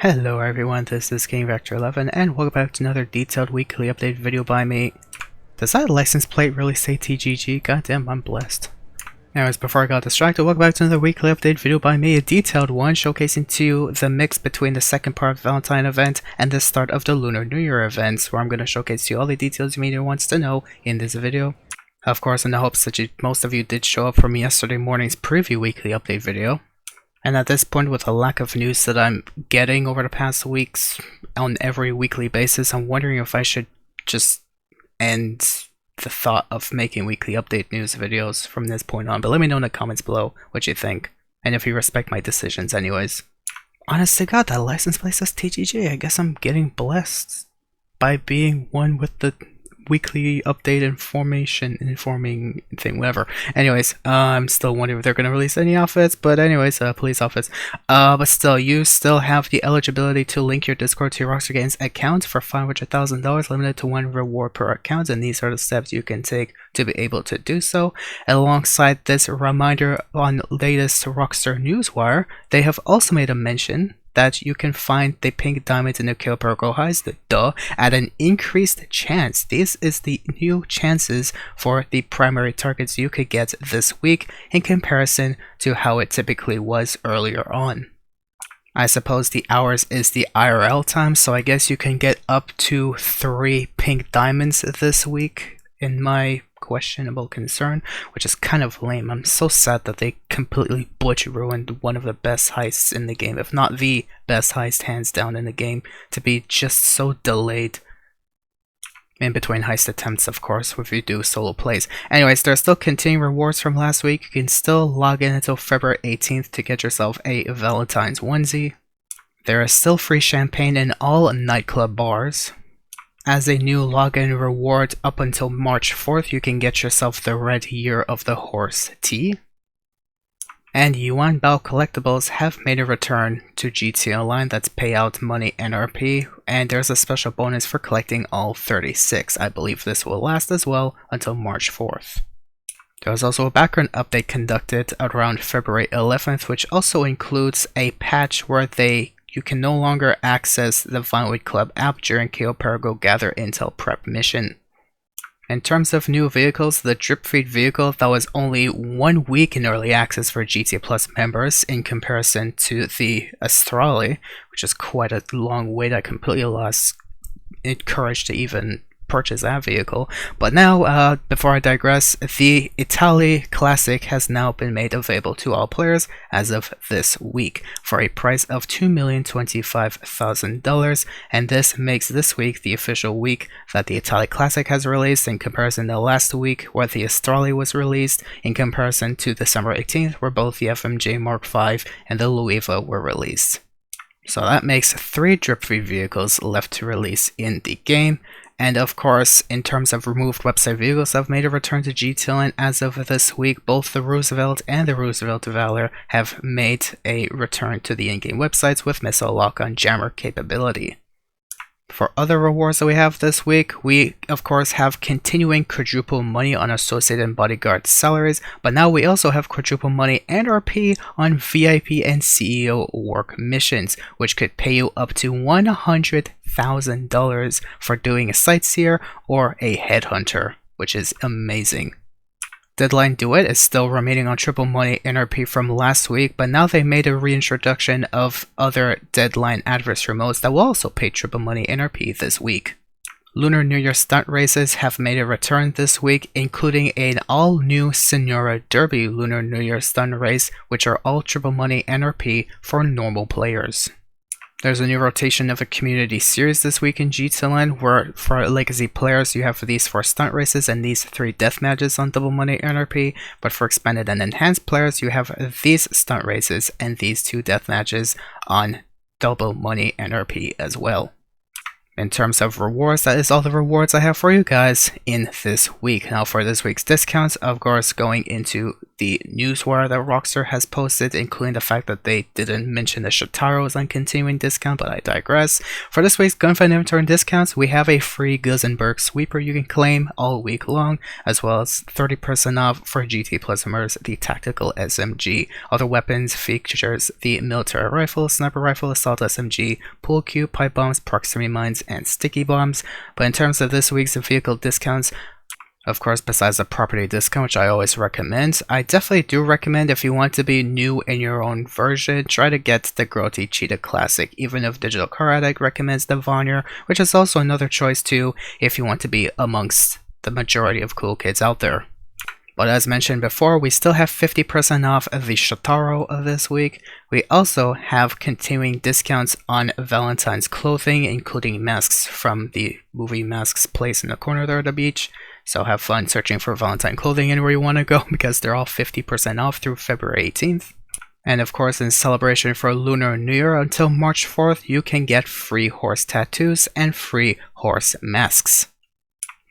Hello everyone, this is GameVector11 and welcome back to another detailed weekly update video by me. Does that license plate really say TGG? Goddamn, I'm blessed. Anyways, before I got distracted, welcome back to another weekly update video by me, a detailed one showcasing to you the mix between the second part of the Valentine event and the start of the Lunar New Year events, where I'm going to showcase to you all the details you may want to know in this video. Of course, in the hopes that most of you did show up from yesterday morning's preview weekly update video. And at this point, with the lack of news that I'm getting over the past weeks on every weekly basis, I'm wondering if I should just end the thought of making weekly update news videos from this point on. But let me know in the comments below what you think, and if you respect my decisions anyways. Honest to God, that license plate says TGG. I guess I'm getting blessed by being one with the weekly update informing thing, whatever. Anyways, I'm still wondering if they're going to release any outfits, but anyways, police outfits. But still, you still have the eligibility to link your Discord to your Rockstar Games account for $500,000, limited to 1 reward per account, and these are the steps you can take to be able to do so. Alongside this reminder on latest Rockstar Newswire, they have also made a mention that you can find the pink diamonds in the Kill Protocol highs, at an increased chance. This is the new chances for the primary targets you could get this week in comparison to how it typically was earlier on. I suppose the hours is the IRL time, so I guess you can get up to 3 pink diamonds this week in my questionable concern, which is kind of lame. I'm so sad that they completely ruined one of the best heists in the game, if not the best heist hands down in the game, to be just so delayed in between heist attempts, of course, if you do solo plays. Anyways, there's still continuing rewards from last week. You can still log in until February 18th to get yourself a Valentine's onesie. There is still free champagne in all nightclub bars. As a new login reward up until March 4th, you can get yourself the Red Year of the Horse tee. And Yuan Bao collectibles have made a return to GTA Online. That's payout money NRP, and there's a special bonus for collecting all 36. I believe this will last as well until March 4th. There was also a background update conducted around February 11th, which also includes a patch where you can no longer access the Vinewood Club app during KO Parago Gather Intel Prep mission. In terms of new vehicles, the Drip Feed vehicle that was only 1 week in early access for GTA Plus members in comparison to the Astrale, which is quite a long wait. I completely lost courage to even purchase that vehicle. But now, before I digress, the Italy Classic has now been made available to all players as of this week for a price of $2,025,000, and this makes this week the official week that the Italy Classic has released in comparison to last week where the Astrale was released, in comparison to December 18th where both the FMJ Mark V and the Luiva were released. So that makes 3 Drip Feed vehicles left to release in the game. And of course, in terms of removed website vehicles that have made a return to GTA, and as of this week, both the Roosevelt and the Roosevelt Valor have made a return to the in-game websites with missile lock-on jammer capability. For other rewards that we have this week, we of course have continuing quadruple money on associate and bodyguard salaries, but now we also have quadruple money and RP on VIP and CEO work missions, which could pay you up to $100,000 for doing a sightseer or a headhunter, which is amazing. Deadline Duet is still remaining on triple money NRP from last week, but now they made a reintroduction of other Deadline adversary modes that will also pay triple money NRP this week. Lunar New Year stunt races have made a return this week, including an all-new Senora Derby Lunar New Year stunt race, which are all triple money NRP for normal players. There's a new rotation of a community series this week in GTA Online, where for legacy players you have these 4 stunt races and these 3 death matches on double money NRP, but for expanded and enhanced players you have these stunt races and these 2 death matches on double money NRP as well. In terms of rewards, that is all the rewards I have for you guys in this week. Now for this week's discounts, of course, going into the newswire that Rockstar has posted, including the fact that they didn't mention the Shitaros on continuing discount, but I digress. For this week's Gunfight Inventory discounts, we have a free Gusenberg sweeper you can claim all week long, as well as 30% off for GT Plus members, the Tactical SMG. Other weapons features the military rifle, sniper rifle, assault SMG, pool cue, pipe bombs, proximity mines, and sticky bombs. But in terms of this week's vehicle discounts, of course, besides the property discount, which I always recommend, I definitely do recommend if you want to be new in your own version, try to get the Groti Cheetah Classic, even if Digital Car Addict recommends the Vonnier, which is also another choice too if you want to be amongst the majority of cool kids out there. But as mentioned before, we still have 50% off of the Shitaro of this week. We also have continuing discounts on Valentine's clothing, including masks from the movie Masks place in the corner there at the beach. So have fun searching for Valentine clothing anywhere you want to go, because they're all 50% off through February 18th. And of course, in celebration for Lunar New Year until March 4th, you can get free horse tattoos and free horse masks.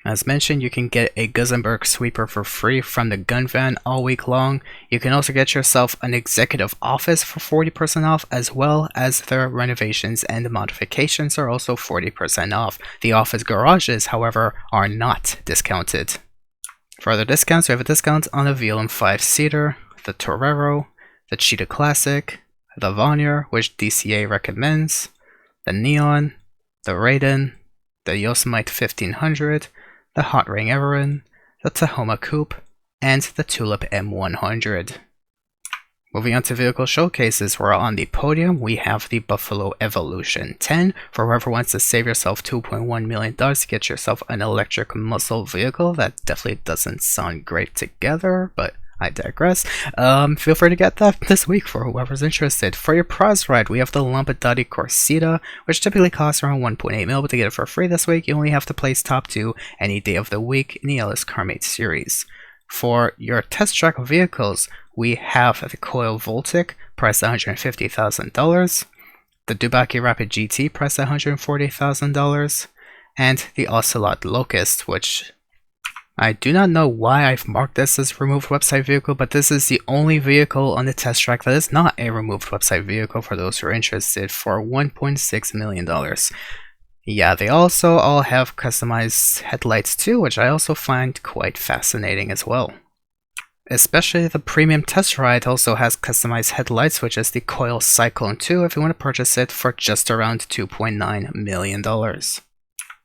As mentioned, you can get a Gusenberg sweeper for free from the gun van all week long. You can also get yourself an executive office for 40% off, as well as their renovations and modifications are also 40% off. The office garages, however, are not discounted. For other discounts, we have a discount on the VLM 5-seater, the Torero, the Cheetah Classic, the Vonnier, which DCA recommends, the Neon, the Raiden, the Yosemite 1500, the Hot Ring Everin, the Tahoma Coupe, and the Tulip M100. Moving on to vehicle showcases, where on the podium we have the Buffalo Evolution 10, for whoever wants to save yourself $2.1 million to get yourself an electric muscle vehicle. That definitely doesn't sound great together, but I digress. Feel free to get that this week for whoever's interested. For your prize ride, we have the Lampadati Corsita, which typically costs around 1.8 mil, but to get it for free this week, you only have to place top 2 any day of the week in the Ellis Carmate series. For your test track vehicles, we have the Coil Voltic, priced at $150,000, the Dubaki Rapid GT, priced at $140,000, and the Ocelot Locust, which I do not know why I've marked this as removed website vehicle, but this is the only vehicle on the test track that is not a removed website vehicle for those who are interested, for $1.6 million. Yeah, they also all have customized headlights too, which I also find quite fascinating as well. Especially the premium test ride also has customized headlights, which is the Coil Cyclone 2 if you want to purchase it for just around $2.9 million.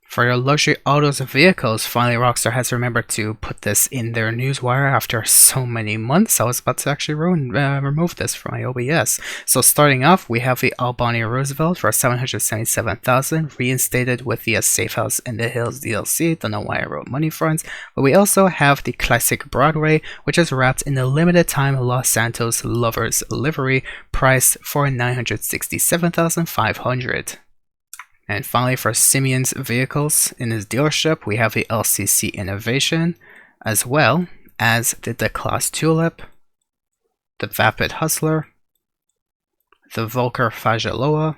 For your luxury autos vehicles, finally Rockstar has remembered to put this in their newswire after so many months. I was about to actually remove this from my OBS. So starting off, we have the Albany Roosevelt for $777,000, reinstated with the Safe House in the Hills DLC. Don't know why I wrote money fronts. But we also have the Classic Broadway, which is wrapped in the limited time Los Santos Lovers livery, priced for $967,500. And finally, for Simeon's vehicles in his dealership, we have the LCC Innovation, as well as the Class Tulip, the Vapid Hustler, the Volker Fageloa,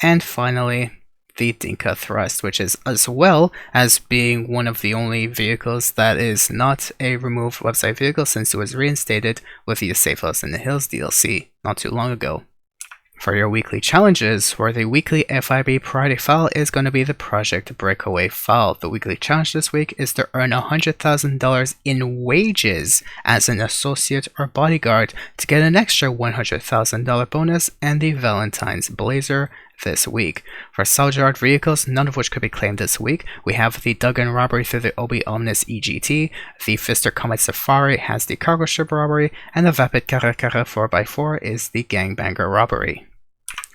and finally the Dinka Thrust, which is as well as being one of the only vehicles that is not a removed website vehicle, since it was reinstated with the Safe House in the Hills DLC not too long ago. For your weekly challenges, where the weekly FIB priority file is going to be the Project Breakaway file. The weekly challenge this week is to earn $100,000 in wages as an associate or bodyguard to get an extra $100,000 bonus and the Valentine's Blazer this week. For salvage art vehicles, none of which could be claimed this week, we have the Duggan Robbery through the Obi Omnis EGT, the Fister Comet Safari has the Cargo Ship Robbery, and the Vapid Carre 4x4 is the Gangbanger Robbery.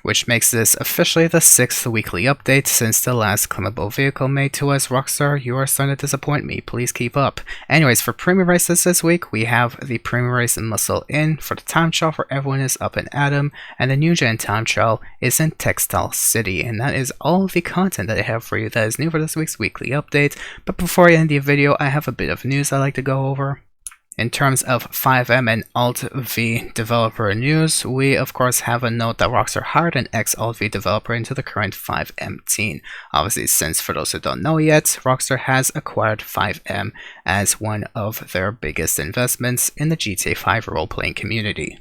Which makes this officially the 6th weekly update since the last claimable vehicle made to us. Rockstar, you are starting to disappoint me. Please keep up. Anyways, for premium races this week, we have the premium race in Muscle Inn. For the time trial for everyone is up in Adam, and the new gen time trial is in Textile City. And that is all the content that I have for you that is new for this week's weekly update. But before I end the video, I have a bit of news I'd like to go over. In terms of FiveM and Alt-V developer news, we of course have a note that Rockstar hired an ex-Alt-V developer into the current FiveM team. Obviously, since for those who don't know yet, Rockstar has acquired FiveM as one of their biggest investments in the GTA 5 role-playing community.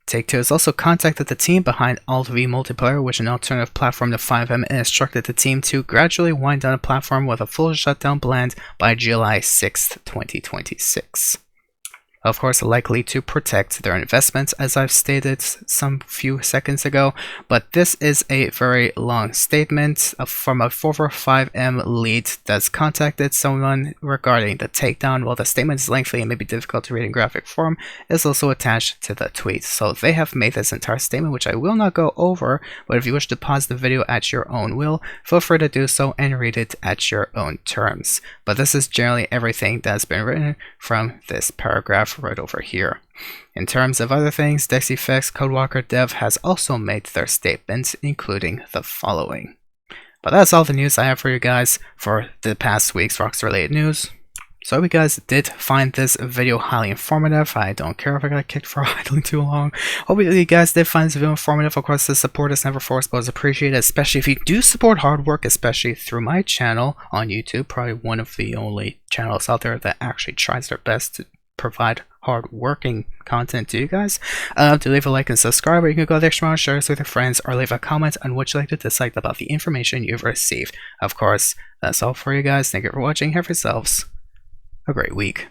Take-Two has also contacted the team behind Alt-V Multiplayer, which is an alternative platform to FiveM, and instructed the team to gradually wind down a platform with a full shutdown planned by July 6th, 2026. Of course, likely to protect their investments, as I've stated some few seconds ago, but this is a very long statement from a former FiveM lead that's contacted someone regarding the takedown. While the statement is lengthy and may be difficult to read in graphic form, it is also attached to the tweet. So they have made this entire statement, which I will not go over, but if you wish to pause the video at your own will, feel free to do so and read it at your own terms. But this is generally everything that's been written from this paragraph right over here. In terms of other things, DexEffects Codewalker Dev has also made their statements, including the following. But that's all the news I have for you guys for the past week's Rockstar related news. So I hope you guys did find this video highly informative. I don't care if I got kicked for idling too long. Hope you guys did find this video informative. Of course, the support is never forced, but it's appreciated, especially if you do support hard work, especially through my channel on YouTube. Probably one of the only channels out there that actually tries their best to provide hard-working content to you guys. To leave a like and subscribe, or you can go the extra mile, share this with your friends, or leave a comment on what you like to dislike about the information you've received. Of course, that's all for you guys. Thank you for watching. Have yourselves a great week.